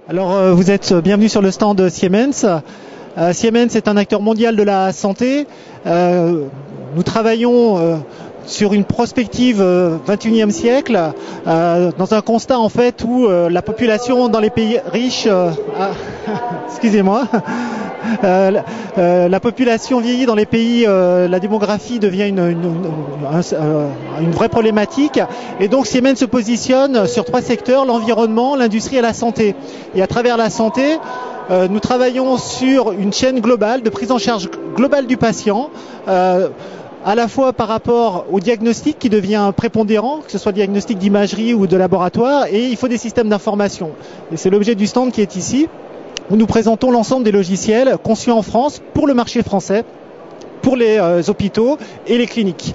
Alors, vous êtes bienvenue sur le stand de Siemens. Siemens est un acteur mondial de la santé. Nous travaillons sur une prospective 21e siècle, dans un constat en fait où la population dans les pays riches, excusez-moi, la population vieillit dans les pays, la démographie devient une vraie problématique, et donc Siemens se positionne sur trois secteurs: l'environnement, l'industrie et la santé. Et à travers la santé, nous travaillons sur une chaîne globale de prise en charge globale du patient, à la fois par rapport au diagnostic qui devient prépondérant, que ce soit diagnostic d'imagerie ou de laboratoire, et il faut des systèmes d'information. Et c'est l'objet du stand qui est ici, où nous présentons l'ensemble des logiciels conçus en France pour le marché français, pour les hôpitaux et les cliniques.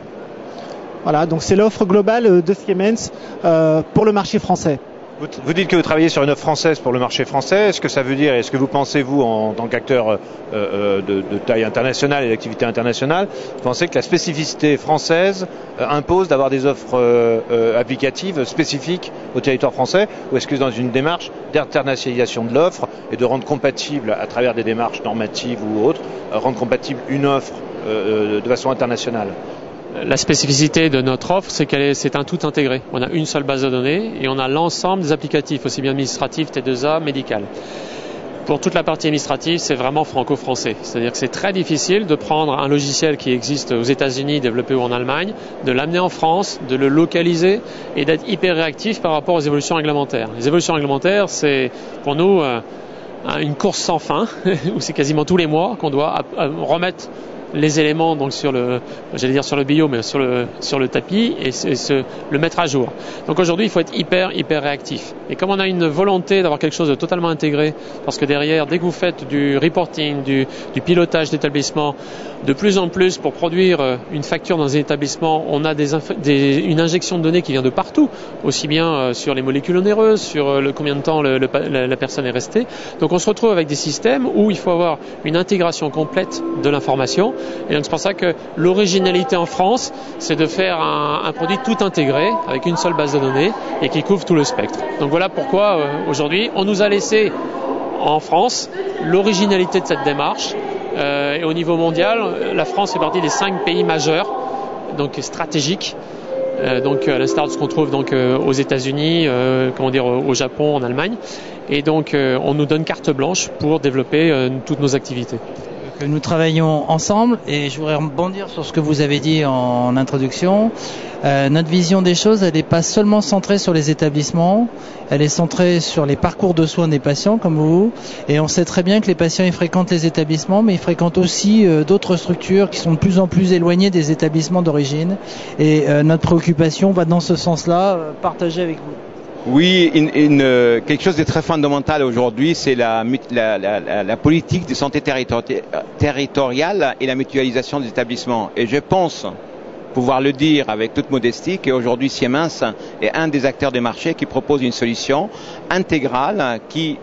Voilà, donc c'est l'offre globale de Siemens pour le marché français. Vous dites que vous travaillez sur une offre française pour le marché français. Est-ce que ça veut dire, est-ce que vous pensez, vous, en tant qu'acteur de taille internationale et d'activité internationale, vous pensez que la spécificité française impose d'avoir des offres applicatives spécifiques au territoire français, ou est-ce que dans une démarche d'internationalisation de l'offre et de rendre compatible, à travers des démarches normatives ou autres, rendre compatible une offre de façon internationale? La spécificité de notre offre, c'est un tout intégré. On a une seule base de données et on a l'ensemble des applicatifs, aussi bien administratifs, T2A, médical. Pour toute la partie administrative, c'est vraiment franco-français. C'est-à-dire que c'est très difficile de prendre un logiciel qui existe aux États-Unis, développé ou en Allemagne, de l'amener en France, de le localiser et d'être hyper réactif par rapport aux évolutions réglementaires. Les évolutions réglementaires, c'est pour nous une course sans fin, où c'est quasiment tous les mois qu'on doit remettre les éléments donc sur le bio, mais sur le tapis, et le mettre à jour. Donc aujourd'hui, il faut être hyper réactif. Et comme on a une volonté d'avoir quelque chose de totalement intégré, parce que derrière, dès que vous faites du reporting, du pilotage d'établissement, de plus en plus pour produire une facture dans un établissement, on a une injection de données qui vient de partout, aussi bien sur les molécules onéreuses, sur combien de temps la personne est restée. Donc on se retrouve avec des systèmes où il faut avoir une intégration complète de l'information. Et donc c'est pour ça que l'originalité en France, c'est de faire un produit tout intégré avec une seule base de données et qui couvre tout le spectre. Donc voilà pourquoi aujourd'hui on nous a laissé en France l'originalité de cette démarche. Et au niveau mondial, la France fait partie des 5 pays majeurs, donc stratégiques. Donc à l'instar de ce qu'on trouve donc aux États-Unis, au Japon, en Allemagne. Et donc on nous donne carte blanche pour développer toutes nos activités. Que nous travaillons ensemble, et je voudrais rebondir sur ce que vous avez dit en introduction. Notre vision des choses, elle n'est pas seulement centrée sur les établissements, elle est centrée sur les parcours de soins des patients comme vous, et on sait très bien que les patients ils fréquentent les établissements, mais ils fréquentent aussi d'autres structures qui sont de plus en plus éloignées des établissements d'origine, et notre préoccupation va dans ce sens-là, partagée avec vous. Oui, quelque chose de très fondamental aujourd'hui, c'est la politique de santé territoriale et la mutualisation des établissements. Et je pense pouvoir le dire avec toute modestie qu'aujourd'hui Siemens est un des acteurs des marchés qui propose une solution intégrale qui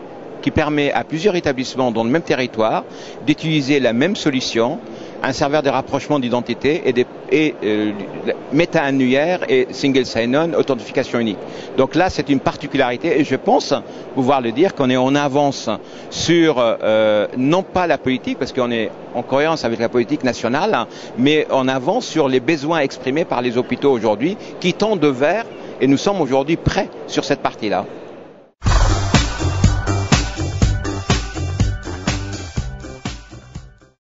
permet à plusieurs établissements dans le même territoire d'utiliser la même solution, un serveur de rapprochement d'identité et méta-annuaire et single sign-on, authentification unique. Donc là, c'est une particularité et je pense pouvoir le dire qu'on est en avance sur, non pas la politique, parce qu'on est en cohérence avec la politique nationale, mais en avance sur les besoins exprimés par les hôpitaux aujourd'hui qui tendent vers, et nous sommes aujourd'hui prêts sur cette partie-là.